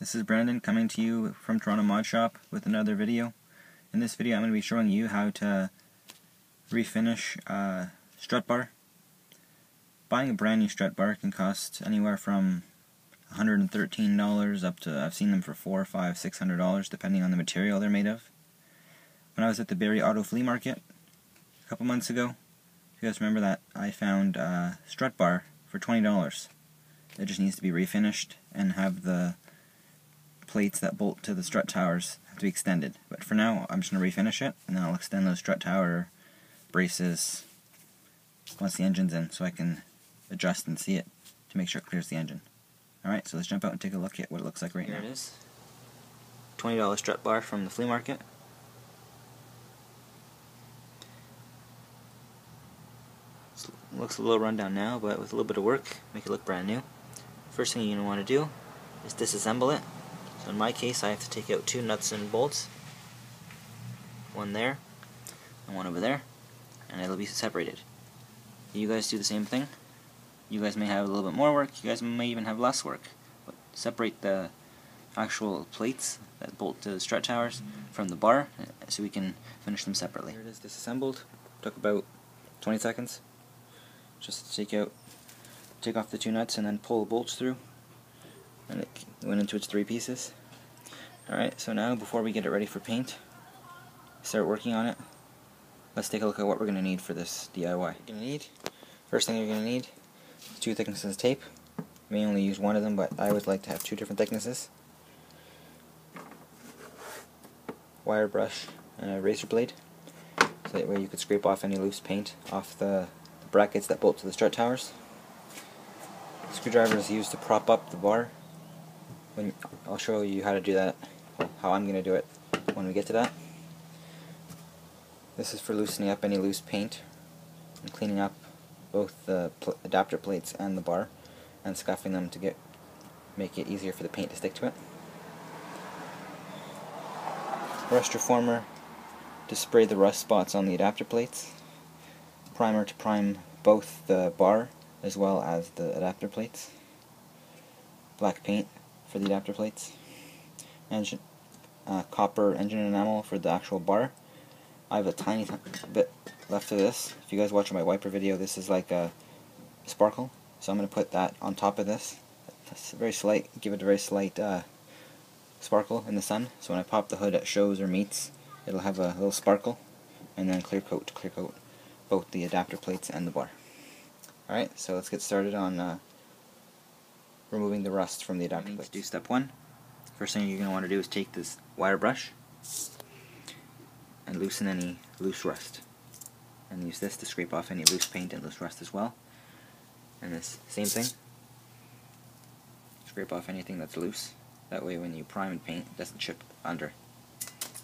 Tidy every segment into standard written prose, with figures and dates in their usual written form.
This is Brandon coming to you from Toronto Mod Shop with another video. In this video I'm going to be showing you how to refinish a strut bar. Buying a brand new strut bar can cost anywhere from $113 up to, I've seen them for $400, $500, $600 depending on the material they're made of. When I was at the Barrie Auto Flea Market a couple months ago, if you guys remember that, I found a strut bar for $20. It just needs to be refinished and have the plates that bolt to the strut towers have to be extended. But for now, I'm just going to refinish it, and then I'll extend those strut tower braces once the engine's in, so I can adjust and see it to make sure it clears the engine. Alright, so let's jump out and take a look at what it looks like right now. Here it is. $20 strut bar from the flea market. It looks a little run down now, but with a little bit of work, make it look brand new. First thing you're going to want to do is disassemble it. So in my case, I have to take out two nuts and bolts. One there, and one over there, and it'll be separated. You guys do the same thing. You guys may have a little bit more work, you guys may even have less work. But separate the actual plates that bolt to the strut towers from the bar so we can finish them separately. Here it is disassembled. Took about 20 seconds. Just to take off the two nuts and then pull the bolts through. And it went into its three pieces. Alright, so now before we get it ready for paint, start working on it, let's take a look at what we're going to need for this DIY. First thing you're going to need is two thicknesses of tape. You may only use one of them, but I always like to have two different thicknesses. Wire brush and a razor blade, so that way you could scrape off any loose paint off the brackets that bolt to the strut towers. Screwdriver is used to prop up the bar. I'll show you how to do that, how I'm going to do it when we get to that. This is for loosening up any loose paint and cleaning up both the adapter plates and the bar and scuffing them to make it easier for the paint to stick to it. Rust reformer to spray the rust spots on the adapter plates. Primer to prime both the bar as well as the adapter plates. Black paint for the adapter plates. Copper engine enamel for the actual bar. I have a tiny bit left of this. If you guys watch my wiper video, this is like a sparkle, so I'm going to put that on top of this. It's very slight, give it a very slight sparkle in the sun, so when I pop the hood at shows or meets, it'll have a little sparkle, and then clear coat to clear coat both the adapter plates and the bar. Alright, so let's get started on removing the rust from the adapter plates. To do step one, first thing you're going to want to do is take this wire brush and loosen any loose rust. And use this to scrape off any loose paint and loose rust as well. And this same thing. Scrape off anything that's loose. That way when you prime and paint, it doesn't chip under.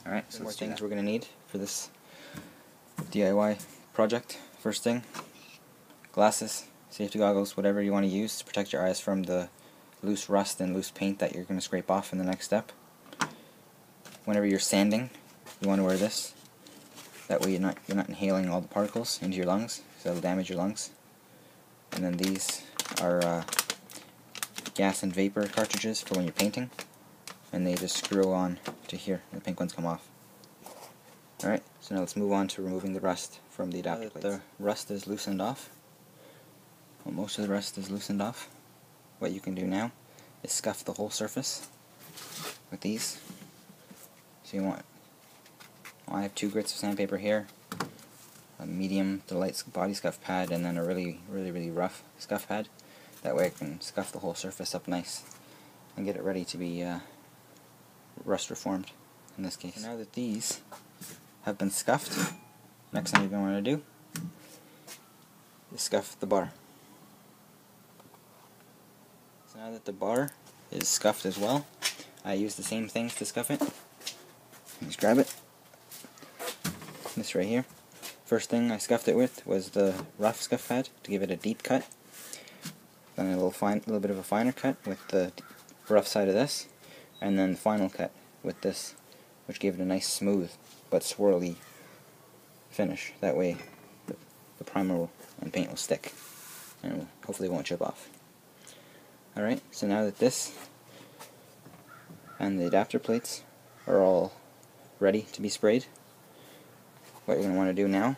Alright, so more things we're going to need for this DIY project. First thing, glasses, safety goggles, whatever you want to use to protect your eyes from the loose rust and loose paint that you're going to scrape off in the next step. Whenever you're sanding, you want to wear this. That way you're not inhaling all the particles into your lungs, so it'll damage your lungs. And then these are gas and vapor cartridges for when you're painting, and they just screw on to here, and the pink ones come off. Alright, so now let's move on to removing the rust from the adapter plates. The rust is loosened off. Well, most of the rust is loosened off. What you can do now is scuff the whole surface with these. So you want, I have 2 grits of sandpaper here, a medium to light body scuff pad, and then a really rough scuff pad. That way I can scuff the whole surface up nice and get it ready to be rust reformed in this case. So now that these have been scuffed, next thing you're going to want to do is scuff the bar. So now that the bar is scuffed as well, I use the same things to scuff it. Just grab it. This right here. First thing I scuffed it with was the rough scuff pad to give it a deep cut. Then a little bit of a finer cut with the rough side of this, and then the final cut with this, which gave it a nice smooth but swirly finish. That way the primer and paint will stick and hopefully won't chip off. Alright, so now that this and the adapter plates are all ready to be sprayed. What you're going to want to do now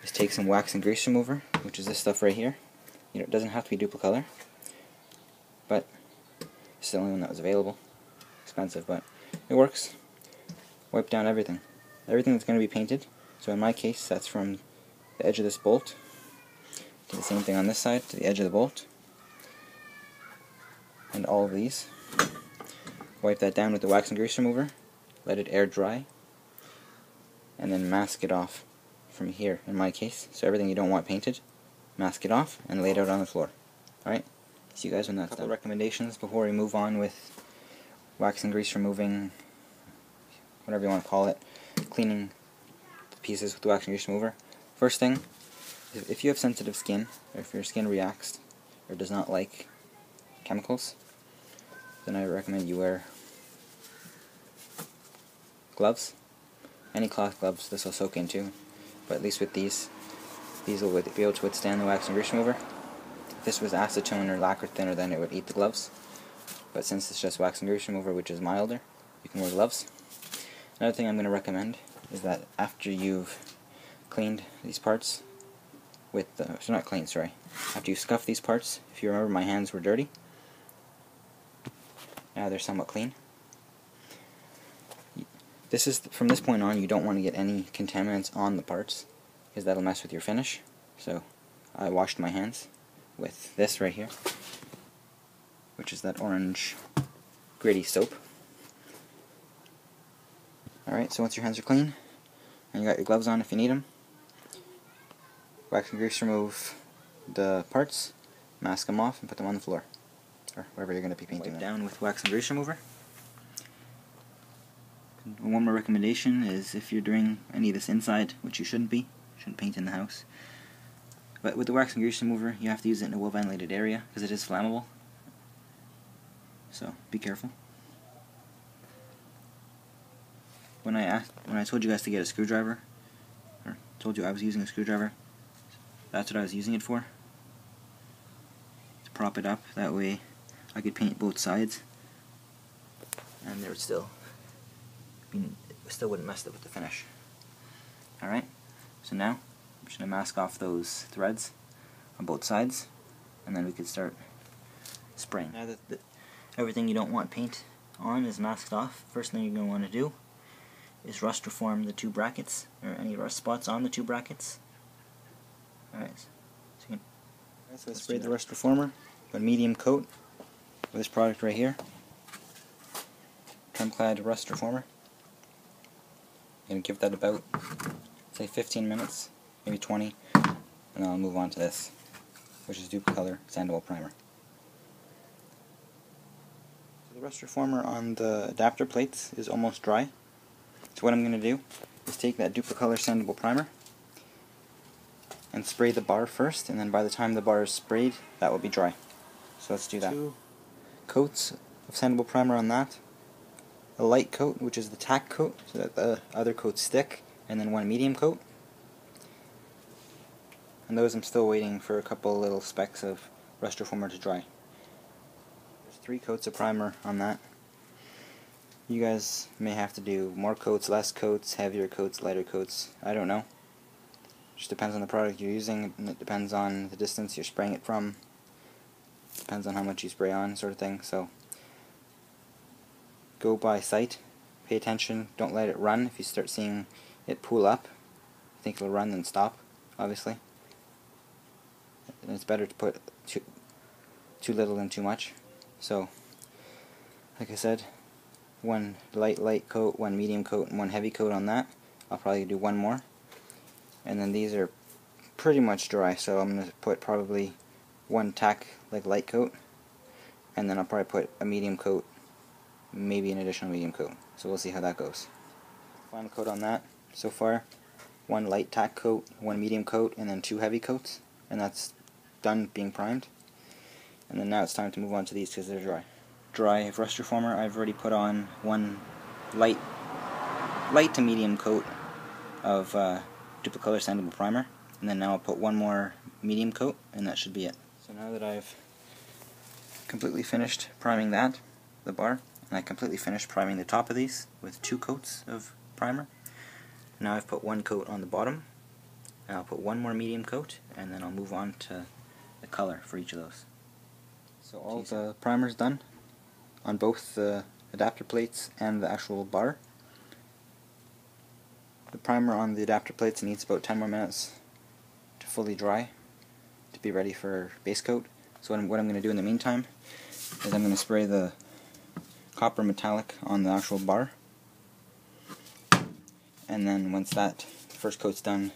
is take some wax and grease remover, which is this stuff right here. It doesn't have to be duplicolor, but it's the only one that was available. Expensive, but it works. Wipe down everything that's going to be painted. So in my case, that's from the edge of this bolt to the same thing on this side, to the edge of the bolt, and all of these. Wipe that down with the wax and grease remover, let it air dry, and then mask it off from here, in my case. So everything you don't want painted, mask it off and lay it out on the floor. Alright? See you guys when that's done. A couple recommendations before we move on with wax and grease removing, whatever you want to call it, cleaning the pieces with the wax and grease remover. First thing, if you have sensitive skin, or if your skin reacts or does not like chemicals, then I recommend you wear gloves. Any cloth gloves this will soak into, but at least with these will be able to withstand the wax and grease remover. If this was acetone or lacquer thinner, then it would eat the gloves, but since it's just wax and grease remover, which is milder, you can wear gloves. Another thing I'm going to recommend is that after you've cleaned these parts with the, so not cleaned, sorry, after you scuff these parts, if you remember my hands were dirty, now they're somewhat clean. This is, from this point on, you don't want to get any contaminants on the parts, because that'll mess with your finish. So I washed my hands with this right here, which is that orange gritty soap. Alright, so once your hands are clean, and you got your gloves on if you need them, wax and grease remove the parts, mask them off, and put them on the floor, or wherever you're going to be painting. Wipe down with wax and grease remover. One more recommendation is if you're doing any of this inside, which you shouldn't paint in the house, but with the wax and grease remover you have to use it in a well ventilated area because it is flammable, so be careful. When I told you guys to get a screwdriver, or told you I was using a screwdriver, that's what I was using it for, to prop it up. That way I could paint both sides and there would still wouldn't mess up with the finish. Alright, so now I'm just going to mask off those threads on both sides, and then we can start spraying. Now that everything you don't want paint on is masked off, first thing you're going to want to do is rust reform the two brackets, or any rust spots on the two brackets. Alright, so I sprayed the rust reformer, a medium coat with this product right here, Tremclad rust reformer. I'm going to give that about, say, 15 minutes, maybe 20, and then I'll move on to this, which is Duplicolor Sandable Primer. So the rust reformer on the adapter plates is almost dry. So what I'm going to do is take that Duplicolor Sandable Primer and spray the bar first, and then by the time the bar is sprayed, that will be dry. So let's do that. 2 coats of Sandable Primer on that. A light coat, which is the tack coat, so that the other coats stick, and then 1 medium coat. And those I'm still waiting for a couple little specks of rust reformer to dry. There's 3 coats of primer on that. You guys may have to do more coats, less coats, heavier coats, lighter coats, I don't know. Just depends on the product you're using, and it depends on the distance you're spraying it from. Depends on how much you spray on, sort of thing. So go by sight, pay attention, don't let it run. If you start seeing it pool up, I think it'll run, then stop, obviously. And it's better to put too little than too much. So, like I said, 1 light coat, 1 medium coat, and 1 heavy coat on that. I'll probably do 1 more. And then these are pretty much dry, so I'm going to put probably 1 tack, like light coat, and then I'll probably put a medium coat, maybe an additional medium coat. So we'll see how that goes. Final coat on that so far, 1 light tack coat, 1 medium coat, and then 2 heavy coats, and that's done being primed. And then now it's time to move on to these because they're dry. Dry rust reformer, I've already put on 1 light to medium coat of Duplicolor Sandable Primer, and then now I'll put 1 more medium coat, and that should be it. So now that I've completely finished priming the bar, and I completely finished priming the top of these with 2 coats of primer. Now I've put 1 coat on the bottom, and I'll put 1 more medium coat, and then I'll move on to the color for each of those. So all the primer's done on both the adapter plates and the actual bar. The primer on the adapter plates needs about 10 more minutes to fully dry to be ready for base coat. So what I'm going to do in the meantime is I'm going to spray the copper metallic on the actual bar, and then once that first coat's done,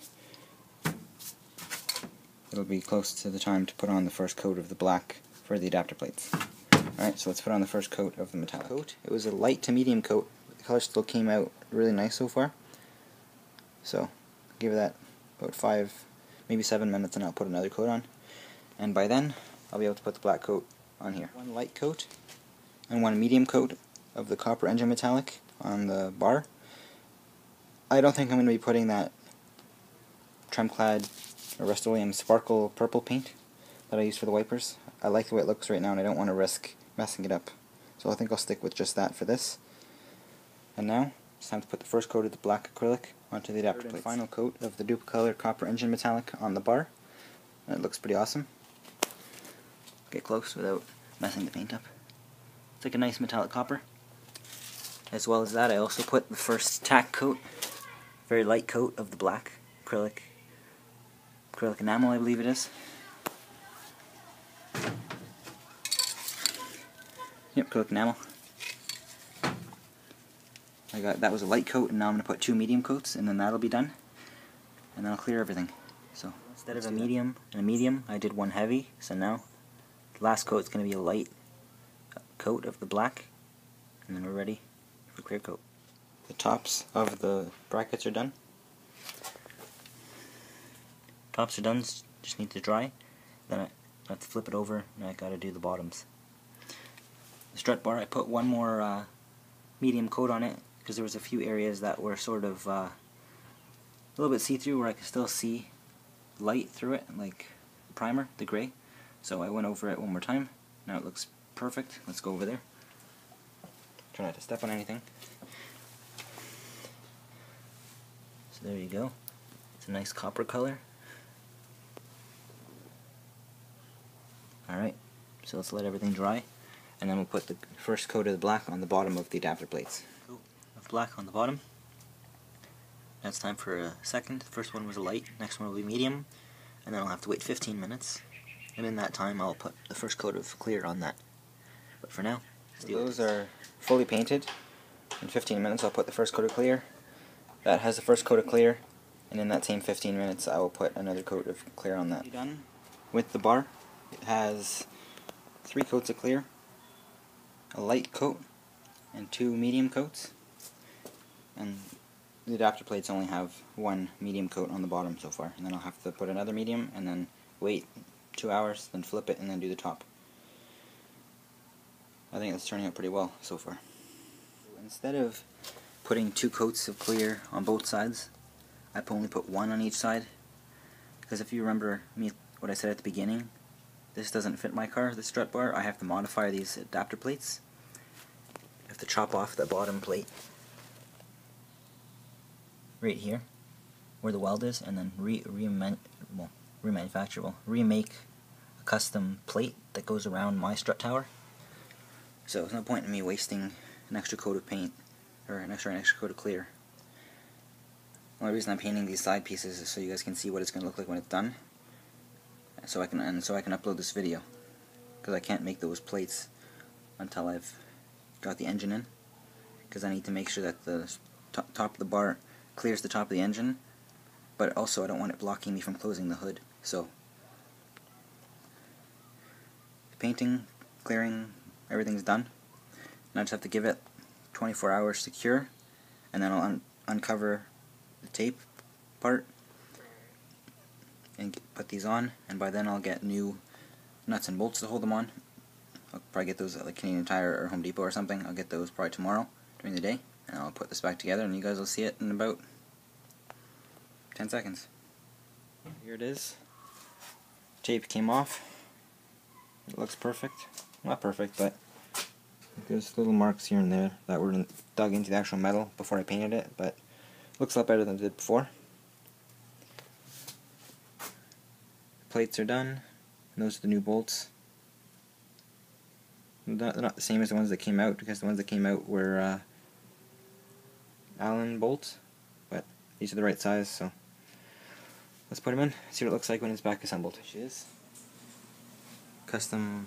it'll be close to the time to put on the first coat of the black for the adapter plates. Alright, so let's put on the first coat of the metallic coat. It was a light to medium coat. The color still came out really nice so far. So give that about 5, maybe 7 minutes, and I'll put another coat on. And by then, I'll be able to put the black coat on here. 1 light coat and 1 medium coat of the copper engine metallic on the bar. I don't think I'm going to be putting that Tremclad or Rust-Oleum Sparkle purple paint that I use for the wipers. I like the way it looks right now, and I don't want to risk messing it up. So I think I'll stick with just that for this. And now, it's time to put the first coat of the black acrylic onto the adapter plate. Final coat of the Duplicolored copper engine metallic on the bar. And it looks pretty awesome. Get close without messing the paint up. It's like a nice metallic copper. As well as that, I also put the first tack coat, very light coat of the black acrylic enamel, I believe it is. Yep, acrylic enamel. That was a light coat, and now I'm going to put 2 medium coats, and then that'll be done. And then I'll clear everything. So instead of a medium and a medium, I did 1 heavy. So now the last coat is going to be a light coat of the black, and then we're ready for clear coat. The tops of the brackets are done. Tops are done, just need to dry. Then I have to flip it over, and I gotta do the bottoms. The strut bar, I put 1 more medium coat on it because there was a few areas that were sort of a little bit see-through where I could still see light through it, like the primer, the gray. So I went over it 1 more time. Now it looks perfect. Let's go over there. Try not to step on anything. So there you go. It's a nice copper color. Alright, so let's let everything dry, and then we'll put the first coat of the black on the bottom of the adapter plates. Coat of black on the bottom. Now it's time for a second. The first one was a light, next one will be medium, and then I'll have to wait 15 minutes. And in that time I'll put the first coat of clear on that. But for now, those are fully painted. In 15 minutes I'll put the first coat of clear. That has the first coat of clear, and in that same 15 minutes I will put another coat of clear on that. Done with the bar. It has 3 coats of clear, a light coat, and 2 medium coats. And the adapter plates only have 1 medium coat on the bottom so far. And then I'll have to put another medium, and then wait 2 hours, then flip it, and then do the top. I think it's turning out pretty well so far. Instead of putting 2 coats of clear on both sides, I only put 1 on each side. Because if you remember what I said at the beginning, this doesn't fit my car, the strut bar. I have to modify these adapter plates. I have to chop off the bottom plate right here where the weld is, and then remake a custom plate that goes around my strut tower. So there's no point in me wasting an extra coat of paint, or an extra coat of clear. The only reason I'm painting these side pieces is so you guys can see what it's going to look like when it's done. So I can upload this video, because I can't make those plates until I've got the engine in, because I need to make sure that the top of the bar clears the top of the engine, but also I don't want it blocking me from closing the hood. So the painting, clearing, everything's done. Now I just have to give it 24 hours to cure, and then I'll uncover the tape part and put these on, and by then I'll get new nuts and bolts to hold them on. I'll probably get those at like Canadian Tire or Home Depot or something. I'll get those probably tomorrow during the day, and I'll put this back together, and you guys will see it in about 10 seconds. Here it is. Tape came off. It looks perfect. Not perfect, but There's little marks here and there that were dug into the actual metal before I painted it, but looks a lot better than it did before. Plates are done. And those are the new bolts. They're not the same as the ones that came out, because the ones that came out were Allen bolts, but these are the right size, so let's put them in, see what it looks like when it's back assembled. Which is custom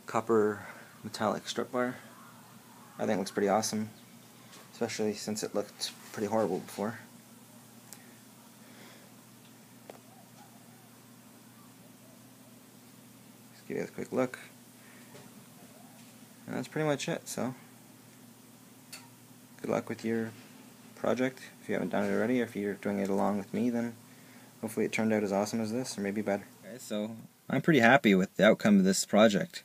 copper metallic strut bar. I think it looks pretty awesome, especially since it looked pretty horrible before. Just give you a quick look. And that's pretty much it, so good luck with your project if you haven't done it already, or if you're doing it along with me, then hopefully it turned out as awesome as this, or maybe better. Okay, so I'm pretty happy with the outcome of this project.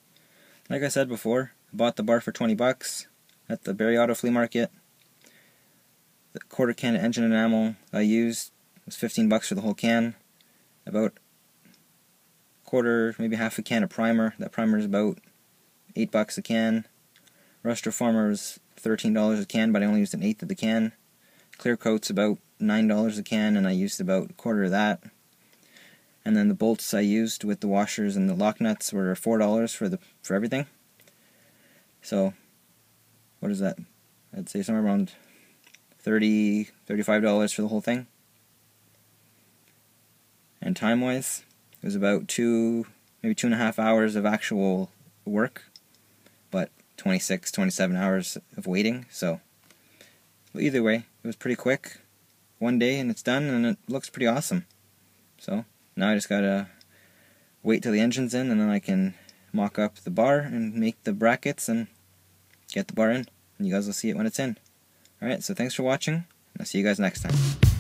Like I said before, I bought the bar for 20 bucks at the Barrie Auto Flea Market. The quarter can of engine enamel I used was 15 bucks for the whole can. About quarter, maybe half a can of primer. That primer is about 8 bucks a can. Rust Reformer was $13 a can, but I only used an eighth of the can. Clear Coat's about $9 a can, and I used about a quarter of that. And then the bolts I used with the washers and the lock nuts were $4 for everything. So what is that? I'd say somewhere around $35 for the whole thing. And time-wise, it was about maybe 2.5 hours of actual work, but 27 hours of waiting. So either way, it was pretty quick. One day and it's done, and it looks pretty awesome. So now I just gotta wait till the engine's in, and then I can mock up the bar and make the brackets and get the bar in. And you guys will see it when it's in. Alright, so thanks for watching, and I'll see you guys next time.